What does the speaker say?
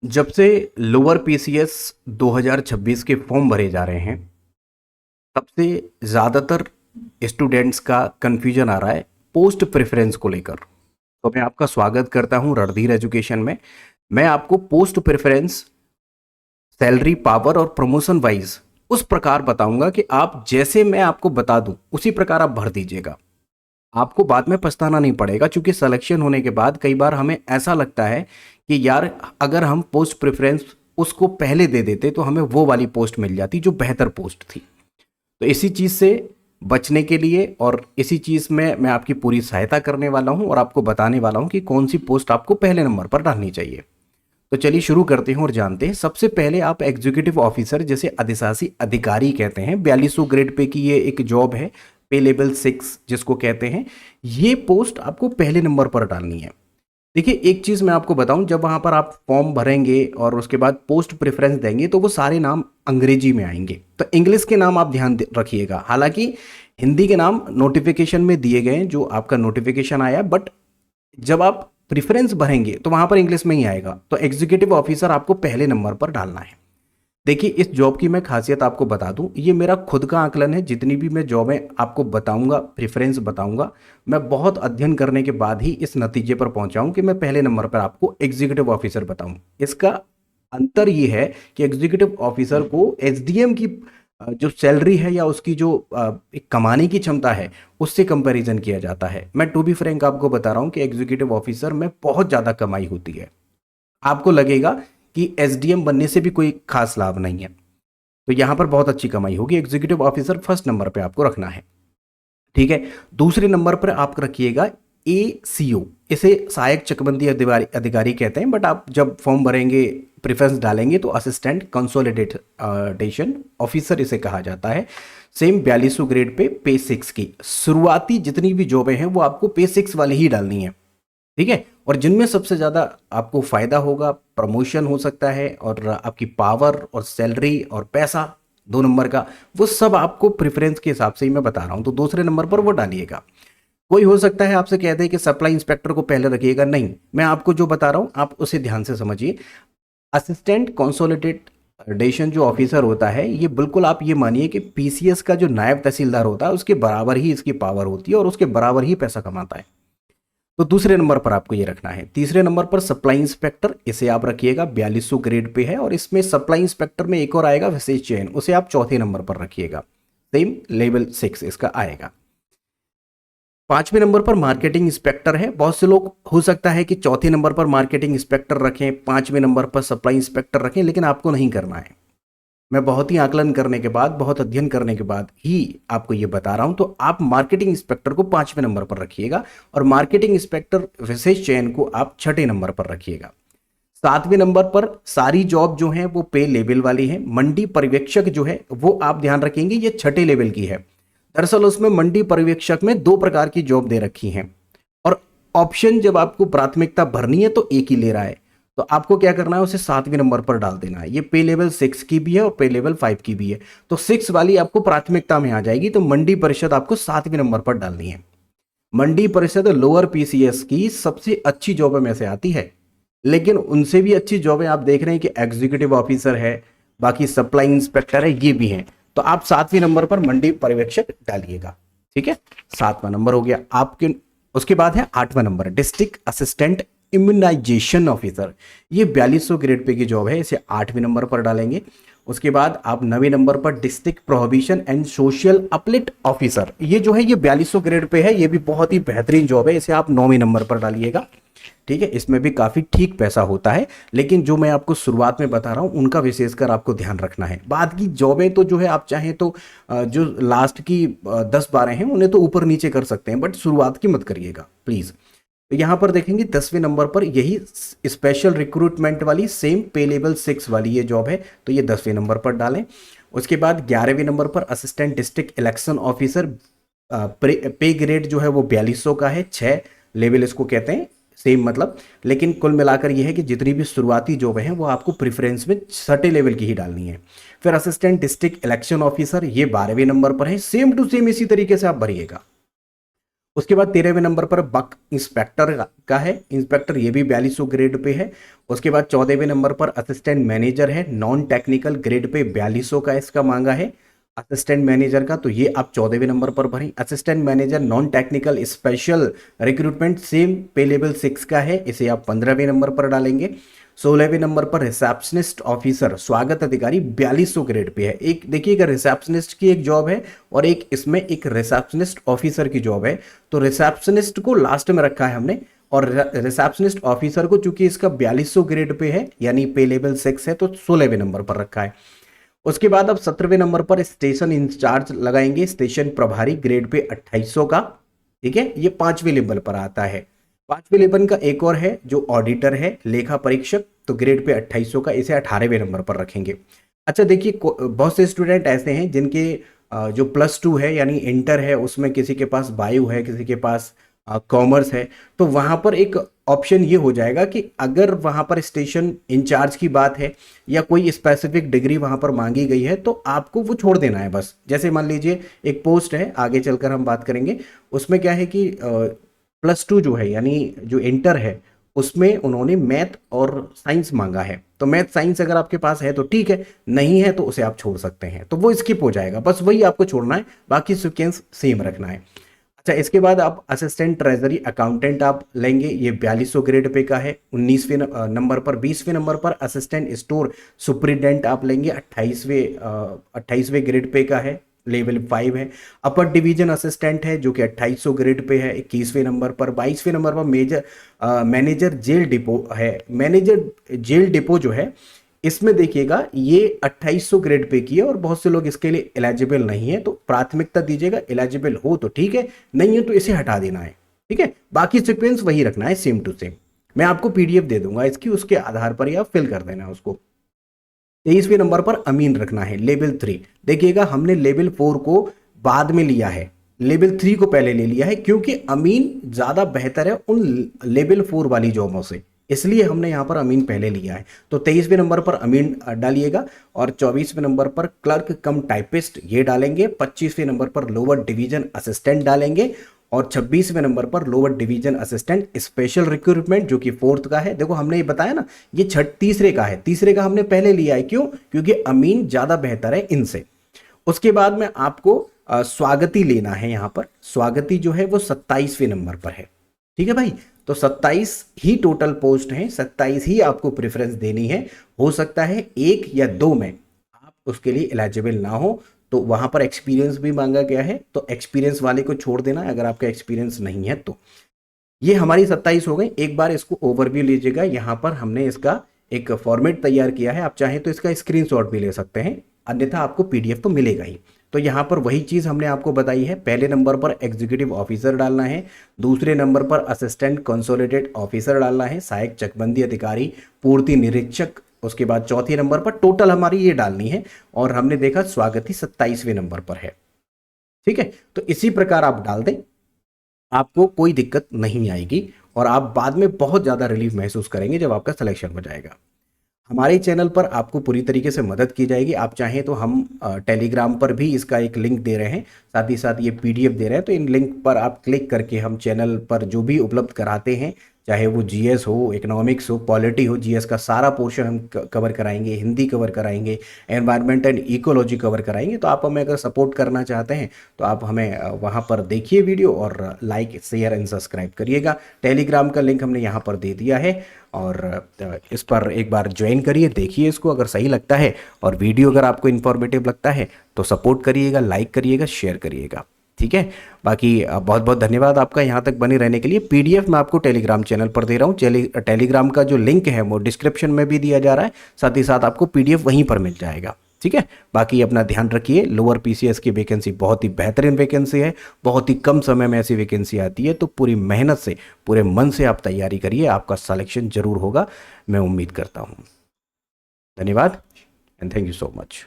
जब से lower PCS 2026 के फॉर्म भरे जा रहे हैं, तब से ज़्यादातर स्टूडेंट्स का कन्फ्यूजन आ रहा है पोस्ट प्रेफरेंस को लेकर। तो मैं आपका स्वागत करता हूं रणधीर एजुकेशन में। मैं आपको पोस्ट प्रेफरेंस, सैलरी, पावर और प्रमोशन वाइज उस प्रकार बताऊंगा कि आप जैसे मैं आपको बता दूं उसी प्रकार आप भर दीजिएगा। आपको बाद में पछताना नहीं पड़ेगा, क्योंकि सिलेक्शन होने के बाद कई बार हमें ऐसा लगता है कि यार अगर हम पोस्ट प्रेफरेंस उसको पहले दे देते तो हमें वो वाली पोस्ट मिल जाती जो बेहतर पोस्ट थी। तो इसी चीज़ से बचने के लिए और इसी चीज़ में मैं आपकी पूरी सहायता करने वाला हूं और आपको बताने वाला हूं कि कौन सी पोस्ट आपको पहले नंबर पर डालनी चाहिए। तो चलिए शुरू करते हैं और जानते हैं। सबसे पहले आप एग्जीक्यूटिव ऑफिसर, जैसे अधिशासी अधिकारी कहते हैं, 4200 ग्रेड पे की ये एक जॉब है, पे लेवल 6 जिसको कहते हैं। ये पोस्ट आपको पहले नंबर पर डालनी है। देखिए, एक चीज़ मैं आपको बताऊं, जब वहां पर आप फॉर्म भरेंगे और उसके बाद पोस्ट प्रेफरेंस देंगे तो वो सारे नाम अंग्रेजी में आएंगे, तो इंग्लिश के नाम आप ध्यान रखिएगा। हालांकि हिंदी के नाम नोटिफिकेशन में दिए गए हैं, जो आपका नोटिफिकेशन आया, बट जब आप प्रेफरेंस भरेंगे तो वहां पर इंग्लिश में ही आएगा। तो एग्जीक्यूटिव ऑफिसर आपको पहले नंबर पर डालना है। देखिए, इस जॉब की मैं खासियत आपको बता दूं, ये मेरा खुद का आकलन है। जितनी भी मैं जॉबें आपको बताऊंगा, प्रेफरेंस बताऊंगा, मैं बहुत अध्ययन करने के बाद ही इस नतीजे पर पहुंचा हूं कि मैं पहले नंबर पर आपको एग्जीक्यूटिव ऑफिसर बताऊं। इसका अंतर ये है कि एग्जीक्यूटिव ऑफिसर को एसडीएम की जो सैलरी है या उसकी जो एक कमाने की क्षमता है, उससे कंपैरिजन किया जाता है। मैं टू बी फ्रैंक आपको बता रहा हूं कि एग्जीक्यूटिव ऑफिसर में बहुत ज़्यादा कमाई होती है। आपको लगेगा कि एसडीएम बनने से भी कोई खास लाभ नहीं है, तो यहां पर बहुत अच्छी कमाई होगी। एग्जीक्यूटिव ऑफिसर फर्स्ट नंबर पे आपको रखना है, ठीक है। दूसरे नंबर पर आप रखिएगा एसीओ, इसे सहायक चकबंदी अधिकारी अधिकारी कहते हैं, बट आप जब फॉर्म भरेंगे, प्रेफरेंस डालेंगे, तो असिस्टेंट कंसोलिडेशन ऑफिसर इसे कहा जाता है। सेम 4200 ग्रेड पे 6 की शुरुआती जितनी भी जॉबें हैं वो आपको पे 6 वाली ही डालनी है, ठीक है। और जिनमें सबसे ज़्यादा आपको फायदा होगा, प्रमोशन हो सकता है, और आपकी पावर और सैलरी और पैसा 2 नंबर का, वो सब आपको प्रेफरेंस के हिसाब से ही मैं बता रहा हूं। तो दूसरे नंबर पर वो डालिएगा। कोई हो सकता है आपसे कह दे कि सप्लाई इंस्पेक्टर को पहले रखिएगा, नहीं, मैं आपको जो बता रहा हूं आप उसे ध्यान से समझिए। असिस्टेंट कंसोलिडेशन जो ऑफिसर होता है, ये बिल्कुल आप ये मानिए कि पीसीएस का जो नायब तहसीलदार होता है उसके बराबर ही इसकी पावर होती है और उसके बराबर ही पैसा कमाता है। तो दूसरे नंबर पर आपको ये रखना है। तीसरे नंबर पर सप्लाई इंस्पेक्टर, इसे आप रखिएगा, 4200 ग्रेड पे है, और इसमें सप्लाई इंस्पेक्टर में एक और आएगा विशेष चयन, उसे आप चौथे नंबर पर रखिएगा, सेम लेवल 6 इसका आएगा। पांचवें नंबर पर मार्केटिंग इंस्पेक्टर है। बहुत से लोग हो सकता है कि चौथे नंबर पर मार्केटिंग इंस्पेक्टर रखें, पांचवें नंबर पर सप्लाई इंस्पेक्टर रखें, लेकिन आपको नहीं करना है। मैं बहुत ही आकलन करने के बाद, बहुत अध्ययन करने के बाद ही आपको ये बता रहा हूं। तो आप मार्केटिंग इंस्पेक्टर को पांचवें नंबर पर रखिएगा और मार्केटिंग इंस्पेक्टर विशेष चयन को आप छठे नंबर पर रखिएगा। सातवें नंबर पर सारी जॉब जो है वो पे लेवल वाली है। मंडी पर्यवेक्षक जो है वो आप ध्यान रखेंगे, ये छठे लेवल की है। दरअसल उसमें मंडी पर्यवेक्षक में 2 प्रकार की जॉब दे रखी हैं, और ऑप्शन जब आपको प्राथमिकता भरनी है तो एक ही ले रहा है। तो आपको क्या करना है, उसे सातवें नंबर पर डाल देना है। ये पे लेवल 6 की भी है और पे लेवल 5 की भी है, तो 6 वाली आपको प्राथमिकता में आ जाएगी। तो मंडी परिषद आपको सातवें नंबर पर डालनी है। मंडी परिषद लोअर पीसीएस की सबसे अच्छी जॉब में से आती है, लेकिन उनसे भी अच्छी जॉबें आप देख रहे हैं कि एग्जीक्यूटिव ऑफिसर है, बाकी सप्लाई इंस्पेक्टर है, ये भी हैं। तो आप सातवें नंबर पर मंडी पर्यवेक्षक डालिएगा, ठीक है। सातवां नंबर हो गया आपके। उसके बाद है आठवां नंबर, डिस्ट्रिक्ट असिस्टेंट इम्यूनाइजेशन ऑफिसर। ये 4200 ग्रेड पे की जॉब है, इसे आठवें नंबर पर डालेंगे। उसके बाद आप 9वें नंबर पर district prohibition and social uplift officer, ये जो है ये 4200 ग्रेड पे है, ये भी बहुत ही बेहतरीन जॉब है, इसे आप 9वें नंबर पर डालिएगा, ठीक है। इसमें भी काफ़ी ठीक पैसा होता है, लेकिन जो मैं आपको शुरुआत में बता रहा हूँ उनका विशेषकर आपको ध्यान रखना है। बाद की जॉबें तो जो है आप चाहें तो जो लास्ट की 10-12 हैं उन्हें तो ऊपर नीचे कर सकते हैं, बट शुरुआत की मत करिएगा प्लीज़। तो यहाँ पर देखेंगे 10वें नंबर पर यही स्पेशल रिक्रूटमेंट वाली सेम पे लेवल 6 वाली ये जॉब है, तो ये 10वें नंबर पर डालें। उसके बाद 11वें नंबर पर असिस्टेंट डिस्ट्रिक्ट इलेक्शन ऑफिसर, पे ग्रेड जो है वो 4200 का है, 6 लेवल इसको कहते हैं, सेम मतलब। लेकिन कुल मिलाकर यह है कि जितनी भी शुरुआती जॉब हैं वो आपको प्रेफरेंस में छठे लेवल की ही डालनी है। फिर असिस्टेंट डिस्ट्रिक्ट इलेक्शन ऑफिसर, ये 12वें नंबर पर है, सेम टू सेम इसी तरीके से आप भरिएगा। उसके बाद 13वें नंबर पर बक इंस्पेक्टर का है, इंस्पेक्टर ये भी 4200 ग्रेड पे है। उसके बाद 14वें नंबर पर असिस्टेंट मैनेजर है, नॉन टेक्निकल ग्रेड पे 4200 का इसका मांगा है असिस्टेंट मैनेजर का, तो ये आप 14वें नंबर पर भरें। Assistant manager non technical special recruitment same पे लेवल 6 का है, इसे आप 15वें नंबर पर डालेंगे। 16वें नंबर पर रिसेप्शनिस्ट ऑफिसर स्वागत अधिकारी 4200 ग्रेड पे है। एक देखिएगा, रिसेप्शनिस्ट की एक जॉब है और एक इसमें एक रिसेप्शनिस्ट ऑफिसर की जॉब है, तो रिसेप्शनिस्ट को लास्ट में रखा है हमने और रिसेप्शनिस्ट ऑफिसर को चूंकि इसका 4200 ग्रेड पे है यानी पे लेवल 6 है तो 16वें नंबर पर रखा है। उसके बाद अब 17वें नंबर पर स्टेशन इंचार्ज लगाएंगे, स्टेशन प्रभारी ग्रेड पे 2800 का, ठीक है, ये 5वें लेवल पर आता है। 5वें लेवल का एक और है जो ऑडिटर है लेखा परीक्षक, तो ग्रेड पे 2800 का, इसे 18वें नंबर पर रखेंगे। अच्छा देखिए, बहुत से स्टूडेंट ऐसे हैं जिनके जो +2 है यानी इंटर है उसमें किसी के पास बायो है, किसी के पास कॉमर्स है, तो वहां पर एक ऑप्शन ये हो जाएगा कि अगर वहां पर स्टेशन इंचार्ज की बात है या कोई स्पेसिफिक डिग्री वहां पर मांगी गई है तो आपको वो छोड़ देना है बस। जैसे मान लीजिए एक पोस्ट है, आगे चलकर हम बात करेंगे, उसमें क्या है कि +2 जो है यानी जो इंटर है उसमें उन्होंने मैथ और साइंस मांगा है, तो मैथ साइंस अगर आपके पास है तो ठीक है, नहीं है तो उसे आप छोड़ सकते हैं, तो वो स्किप हो जाएगा, बस वही आपको छोड़ना है, बाकी सीक्वेंस सेम रखना है। अच्छा, इसके बाद आप असिस्टेंट ट्रेजरी अकाउंटेंट आप लेंगे, ये 4200 ग्रेड पे का है 19वें नंबर पर। 20वें नंबर पर असिस्टेंट स्टोर सुपरिटेंडेंट आप लेंगे, 28वें ग्रेड पे का है, लेवल 5 है। अपर डिवीजन असिस्टेंट है जो कि 2800 ग्रेड पे है 21वें नंबर पर। 22वें नंबर पर मैनेजर जेल डिपो है, मैनेजर जेल डिपो जो है इसमें देखिएगा ये 2800 ग्रेड पे की है और बहुत से लोग इसके लिए एलिजिबल नहीं है, तो प्राथमिकता दीजिएगा, एलिजिबल हो तो ठीक है, नहीं है तो इसे हटा देना है, ठीक है, बाकी सीक्वेंस वही रखना है सेम टू सेम। मैं आपको पीडीएफ दे दूंगा इसकी, उसके आधार पर ही आप फिल कर देना उसको। 23वें नंबर पर अमीन रखना है, लेवल 3। देखिएगा हमने लेवल 4 को बाद में लिया है, लेवल 3 को पहले ले लिया है क्योंकि अमीन ज्यादा बेहतर है उन लेवल 4 वाली जॉबों से, इसलिए हमने यहां पर अमीन पहले लिया है। तो 23वें नंबर पर अमीन डालिएगा और 24वें नंबर पर क्लर्क कम टाइपिस्ट ये डालेंगे। 25वें नंबर पर लोअर डिवीजन असिस्टेंट डालेंगे और 26वें नंबर पर lower division assistant special recruitment जो कि 4th का है। देखो हमने ये बताया ना, ये तीसरे का है, तीसरे का हमने पहले लिया है, क्यों? क्योंकि अमीन ज्यादा बेहतर है इनसे। उसके बाद में आपको स्वागती लेना है, यहां पर स्वागती जो है वो 27वें नंबर पर है, ठीक है भाई। तो 27 ही टोटल पोस्ट हैं, 27 ही आपको प्रेफरेंस देनी है। हो सकता है 1 या 2 में आप उसके लिए एलिजिबल ना हो, तो वहां पर एक्सपीरियंस भी मांगा गया है, तो एक्सपीरियंस वाले को छोड़ देना है अगर आपका एक्सपीरियंस नहीं है तो। ये हमारी 27 हो गई। एक बार इसको ओवरव्यू लीजिएगा, यहाँ पर हमने इसका एक फॉर्मेट तैयार किया है, आप चाहें तो इसका स्क्रीनशॉट भी ले सकते हैं, अन्यथा आपको पीडीएफ तो मिलेगा ही। तो यहाँ पर वही चीज़ हमने आपको बताई है, पहले नंबर पर एग्जीक्यूटिव ऑफिसर डालना है, दूसरे नंबर पर असिस्टेंट कंसोलिडेट ऑफिसर डालना है, सहायक चकबंदी अधिकारी, पूर्ति निरीक्षक, उसके बाद चौथे नंबर पर टोटल हमारी ये डालनी है, और हमने देखा स्वागती 27वें नंबर पर है, ठीक है। तो इसी प्रकार आप डाल दें, आपको कोई दिक्कत नहीं आएगी और आप बाद में बहुत ज़्यादा रिलीफ महसूस करेंगे जब आपका सिलेक्शन हो जाएगा। हमारे चैनल पर आपको पूरी तरीके से मदद की जाएगी, आप चाहें तो हम टेलीग्राम पर भी इसका एक लिंक दे रहे हैं, साथ ही साथ ये पीडीएफ दे रहे हैं, तो इन लिंक पर आप क्लिक करके हम चैनल पर जो भी उपलब्ध कराते हैं, चाहे वो जीएस हो, इकोनॉमिक्स हो, पॉलिटी हो, जीएस का सारा पोर्शन हम कवर कराएंगे, हिंदी कवर कराएंगे, एनवायरनमेंट एंड इकोलॉजी कवर कराएंगे। तो आप हमें अगर सपोर्ट करना चाहते हैं तो आप हमें वहाँ पर देखिए वीडियो और लाइक शेयर एंड सब्सक्राइब करिएगा। टेलीग्राम का लिंक हमने यहाँ पर दे दिया है और इस पर एक बार ज्वाइन करिए, देखिए इसको, अगर सही लगता है और वीडियो अगर आपको इन्फॉर्मेटिव लगता है तो सपोर्ट करिएगा, लाइक करिएगा, शेयर करिएगा, ठीक है। बाकी बहुत बहुत धन्यवाद आपका यहाँ तक बने रहने के लिए। पीडीएफ मैं आपको टेलीग्राम चैनल पर दे रहा हूँ, टेलीग्राम का जो लिंक है वो डिस्क्रिप्शन में भी दिया जा रहा है, साथ ही साथ आपको पीडीएफ वहीं पर मिल जाएगा, ठीक है। बाकी अपना ध्यान रखिए, लोअर पीसीएस की वैकेंसी बहुत ही बेहतरीन वैकेंसी है, बहुत ही कम समय में ऐसी वैकेंसी आती है, तो पूरी मेहनत से, पूरे मन से आप तैयारी करिए, आपका सिलेक्शन जरूर होगा, मैं उम्मीद करता हूँ। धन्यवाद and thank you so much.